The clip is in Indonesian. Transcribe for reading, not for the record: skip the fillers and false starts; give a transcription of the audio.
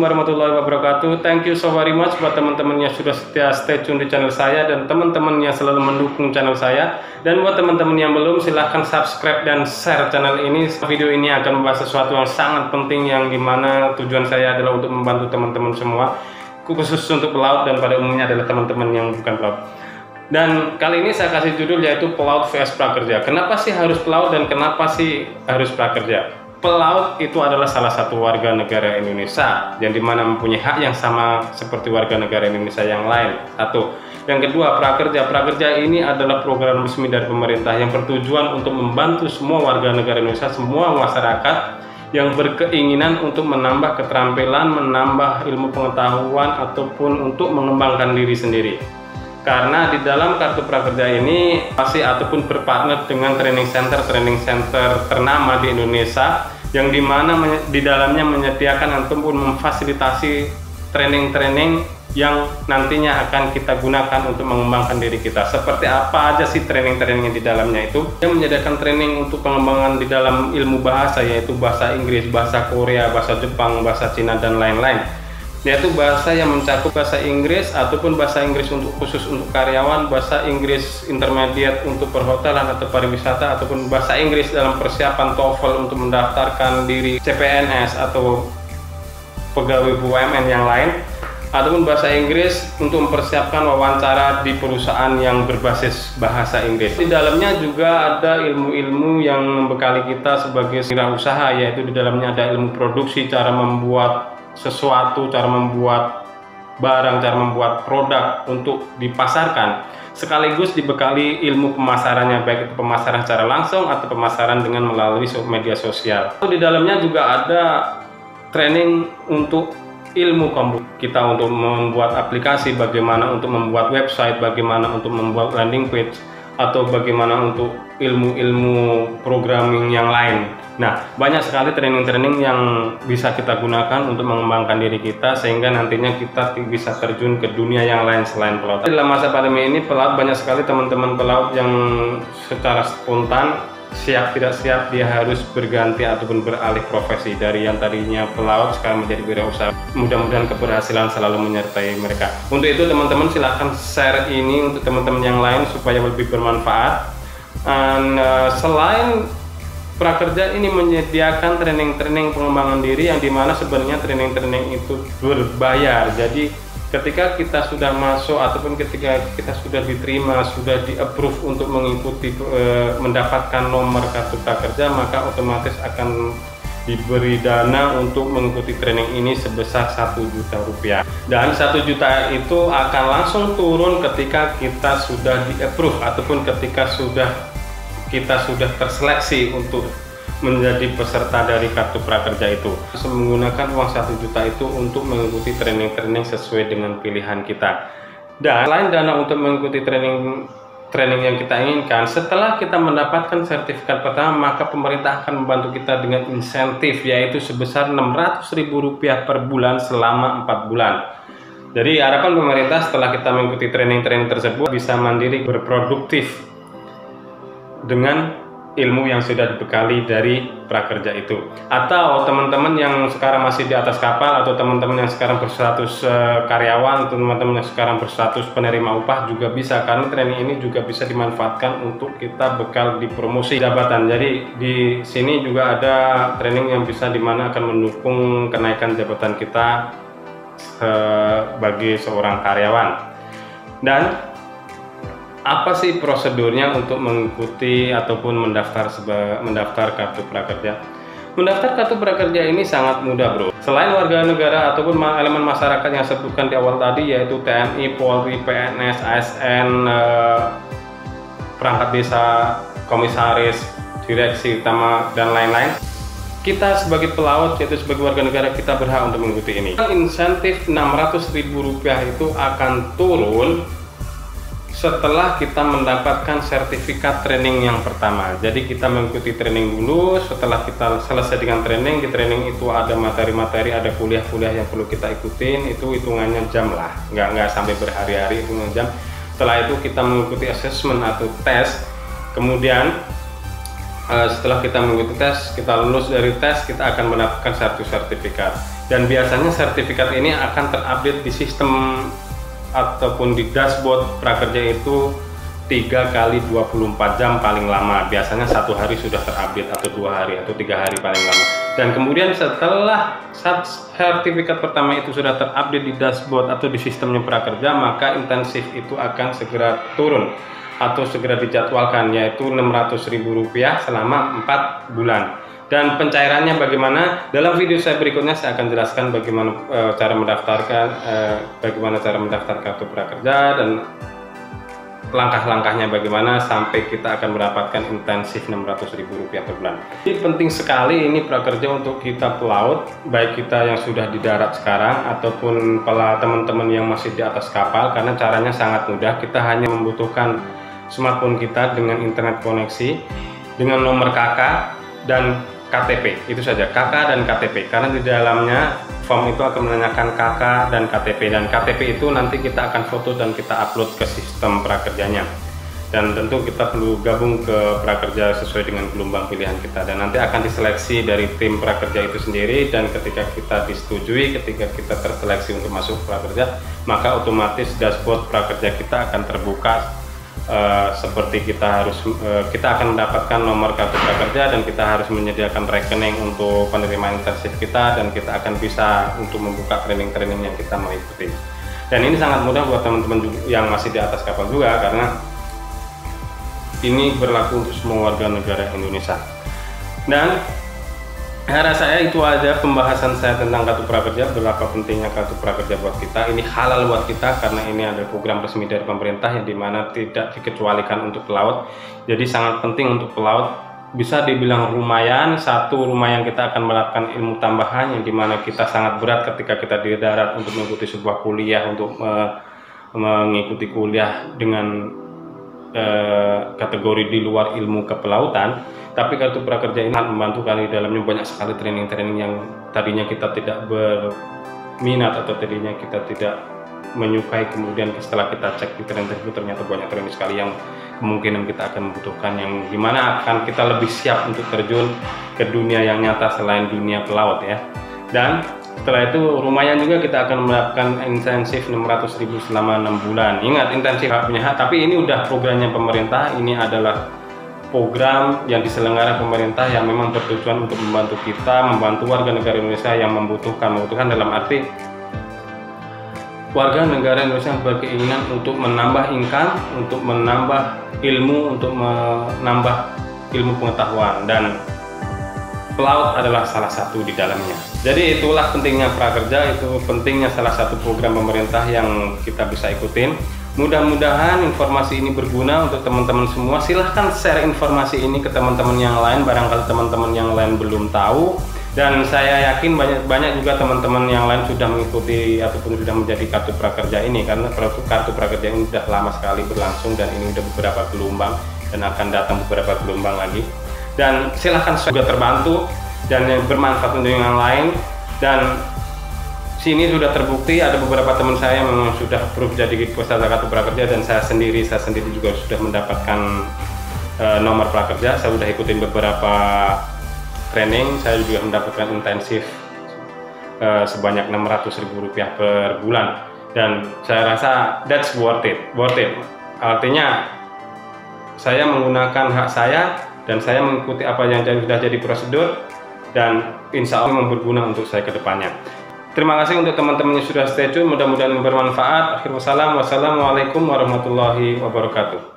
warahmatullahi wabarakatuh. Thank you so very much buat teman-teman yang sudah setia stay tune di channel saya dan teman-teman yang selalu mendukung channel saya. Dan buat teman-teman yang belum, silahkan subscribe dan share channel ini. Video ini akan membahas sesuatu yang sangat penting yang dimana tujuan saya adalah untuk membantu teman-teman semua, khusus untuk pelaut dan pada umumnya adalah teman-teman yang bukan pelaut. Dan kali ini saya kasih judul yaitu pelaut vs prakerja. Kenapa sih harus pelaut dan kenapa sih harus prakerja? Pelaut itu adalah salah satu warga negara Indonesia yang dimana mempunyai hak yang sama seperti warga negara Indonesia yang lain. Satu. Yang kedua, prakerja ini adalah program resmi dari pemerintah yang bertujuan untuk membantu semua warga negara Indonesia, semua masyarakat yang berkeinginan untuk menambah keterampilan, menambah ilmu pengetahuan ataupun untuk mengembangkan diri sendiri. Karena di dalam kartu prakerja ini masih ataupun berpartner dengan training center ternama di Indonesia yang dimana di dalamnya menyediakan ataupun memfasilitasi training yang nantinya akan kita gunakan untuk mengembangkan diri kita. Seperti apa aja sih training yang di dalamnya itu? Dia menyediakan training untuk pengembangan di dalam ilmu bahasa, yaitu bahasa Inggris, bahasa Korea, bahasa Jepang, bahasa Cina dan lain-lain. Yaitu bahasa yang mencakup bahasa Inggris ataupun bahasa Inggris khusus untuk karyawan, bahasa Inggris intermediate untuk perhotelan atau pariwisata, ataupun bahasa Inggris dalam persiapan TOEFL untuk mendaftarkan diri CPNS atau pegawai BUMN yang lain, ataupun bahasa Inggris untuk mempersiapkan wawancara di perusahaan yang berbasis bahasa Inggris. Di dalamnya juga ada ilmu-ilmu yang membekali kita sebagai wirausaha, yaitu di dalamnya ada ilmu produksi, cara membuat sesuatu, cara membuat barang, cara membuat produk untuk dipasarkan, sekaligus dibekali ilmu pemasarannya, baik itu pemasaran secara langsung atau pemasaran dengan melalui media sosial. Di dalamnya juga ada training untuk ilmu komputer, kita untuk membuat aplikasi, bagaimana untuk membuat website, bagaimana untuk membuat landing page, atau bagaimana untuk ilmu-ilmu programming yang lain. Nah, banyak sekali training yang bisa kita gunakan untuk mengembangkan diri kita sehingga nantinya kita bisa terjun ke dunia yang lain selain pelaut. Dalam masa pandemi ini, pelaut banyak sekali teman-teman pelaut yang secara spontan siap tidak siap dia harus berganti ataupun beralih profesi dari yang tadinya pelaut sekarang menjadi wirausaha. Mudah-mudahan keberhasilan selalu menyertai mereka. Untuk itu teman-teman silahkan share ini untuk teman-teman yang lain supaya lebih bermanfaat. Dan selain prakerja ini menyediakan training pengembangan diri yang dimana sebenarnya training itu berbayar. Jadi ketika kita sudah masuk ataupun ketika kita sudah diterima, sudah di-approve untuk mengikuti mendapatkan nomor kartu prakerja, maka otomatis akan diberi dana untuk mengikuti training ini sebesar 1 juta rupiah. Dan 1 juta itu akan langsung turun ketika kita sudah di-approve ataupun ketika kita sudah terseleksi untuk menjadi peserta dari kartu prakerja itu. Menggunakan uang 1 juta itu untuk mengikuti training sesuai dengan pilihan kita. Dan selain dana untuk mengikuti training yang kita inginkan, setelah kita mendapatkan sertifikat pertama, maka pemerintah akan membantu kita dengan insentif, yaitu sebesar Rp600.000 per bulan selama 4 bulan. Jadi harapan pemerintah setelah kita mengikuti training tersebut bisa mandiri, berproduktif dengan ilmu yang sudah dibekali dari prakerja itu. Atau teman-teman yang sekarang masih di atas kapal, atau teman-teman yang sekarang berstatus karyawan, atau teman-teman yang sekarang berstatus penerima upah juga bisa, karena training ini juga bisa dimanfaatkan untuk kita bekal di promosi jabatan. Jadi di sini juga ada training yang bisa dimana akan mendukung kenaikan jabatan kita sebagai seorang karyawan. Dan apa sih prosedurnya untuk mengikuti ataupun mendaftar kartu prakerja? Mendaftar kartu prakerja ini sangat mudah, bro. Selain warga negara ataupun elemen masyarakat yang sebutkan di awal tadi, yaitu TNI, Polri, PNS, ASN, perangkat desa, komisaris, direksi utama dan lain-lain, kita sebagai pelaut, yaitu sebagai warga negara, kita berhak untuk mengikuti ini. Insentif Rp600.000 itu akan turun setelah kita mendapatkan sertifikat training yang pertama. Jadi kita mengikuti training dulu. Setelah kita selesai dengan training, di training itu ada materi-materi, ada kuliah-kuliah yang perlu kita ikutin. Itu hitungannya jam lah, nggak sampai berhari-hari, hitungan jam. Setelah itu kita mengikuti assessment atau tes. Kemudian setelah kita mengikuti tes, kita lulus dari tes, kita akan mendapatkan satu sertifikat. Dan biasanya sertifikat ini akan terupdate di sistem ataupun di dashboard prakerja itu 3 kali 24 jam paling lama. Biasanya 1 hari sudah terupdate, atau 2 hari, atau 3 hari paling lama. Dan kemudian setelah sertifikat pertama itu sudah terupdate di dashboard atau di sistemnya prakerja, maka intensif itu akan segera turun atau segera dijadwalkan, yaitu Rp600.000 selama 4 bulan. Dan pencairannya bagaimana? Dalam video saya berikutnya saya akan jelaskan bagaimana cara mendaftarkan kartu prakerja dan langkah-langkahnya bagaimana sampai kita akan mendapatkan intensif Rp600.000 per bulan. Jadi penting sekali ini prakerja untuk kita pelaut, baik kita yang sudah di darat sekarang ataupun teman-teman yang masih di atas kapal, karena caranya sangat mudah. Kita hanya membutuhkan smartphone kita dengan internet koneksi, dengan nomor KK dan KTP, itu saja, KK dan KTP, karena di dalamnya form itu akan menanyakan KK dan KTP, dan KTP itu nanti kita akan foto dan kita upload ke sistem prakerjanya. Dan tentu kita perlu gabung ke prakerja sesuai dengan gelombang pilihan kita, dan nanti akan diseleksi dari tim prakerja itu sendiri. Dan ketika kita disetujui, ketika kita terseleksi untuk masuk prakerja, maka otomatis dashboard prakerja kita akan terbuka. Seperti kita akan mendapatkan nomor kartu prakerja, dan kita harus menyediakan rekening untuk penerimaan intensif kita, dan kita akan bisa untuk membuka training-training yang kita mau ikuti. Dan ini sangat mudah buat teman-teman yang masih di atas kapal juga, karena ini berlaku untuk semua warga negara Indonesia. Dan cara saya itu aja pembahasan saya tentang kartu prakerja, berapa pentingnya kartu prakerja buat kita. Ini halal buat kita karena ini ada program resmi dari pemerintah yang dimana tidak dikecualikan untuk pelaut. Jadi sangat penting untuk pelaut. Bisa dibilang lumayan, satu lumayan kita akan mendapatkan ilmu tambahan yang dimana kita sangat berat ketika kita di darat untuk mengikuti sebuah kuliah, untuk mengikuti kuliah dengan kategori di luar ilmu kepelautan. Tapi kartu prakerja ini membantu kali, dalamnya banyak sekali training-training yang tadinya kita tidak berminat atau tadinya kita tidak menyukai, kemudian setelah kita cek di training itu ternyata banyak training sekali yang kemungkinan kita akan membutuhkan, yang gimana akan kita lebih siap untuk terjun ke dunia yang nyata selain dunia pelaut ya. Dan setelah itu lumayan juga kita akan mendapatkan intensif Rp600.000 selama 6 bulan. Ingat, intensif punya hak, tapi ini udah programnya pemerintah. Ini adalah program yang diselenggarakan pemerintah yang memang bertujuan untuk membantu kita, membantu warga negara Indonesia yang membutuhkan dalam arti warga negara Indonesia berkeinginan untuk menambah income, untuk menambah ilmu, untuk menambah ilmu pengetahuan, dan pelaut adalah salah satu di dalamnya. Jadi itulah pentingnya prakerja, itu pentingnya salah satu program pemerintah yang kita bisa ikutin. Mudah-mudahan informasi ini berguna untuk teman-teman semua. Silahkan share informasi ini ke teman-teman yang lain, barangkali teman-teman yang lain belum tahu. Dan saya yakin banyak juga teman-teman yang lain sudah mengikuti ataupun sudah menjadi kartu prakerja ini, karena kartu prakerja ini sudah lama sekali berlangsung, dan ini sudah beberapa gelombang dan akan datang beberapa gelombang lagi. Dan silahkan juga terbantu dan yang bermanfaat untuk yang lain. Dan sini sudah terbukti ada beberapa teman saya yang memang sudah approve jadi peserta kartu prakerja, dan saya sendiri juga sudah mendapatkan nomor prakerja. Saya sudah ikutin beberapa training, saya juga mendapatkan intensif sebanyak Rp600.000 per bulan, dan saya rasa that's worth it. Artinya saya menggunakan hak saya dan saya mengikuti apa yang sudah jadi prosedur, dan insya Allah berguna untuk saya ke depannya. Terima kasih untuk teman-teman yang sudah stay tune, mudah-mudahan bermanfaat. Akhirul salam, wassalamualaikum warahmatullahi wabarakatuh.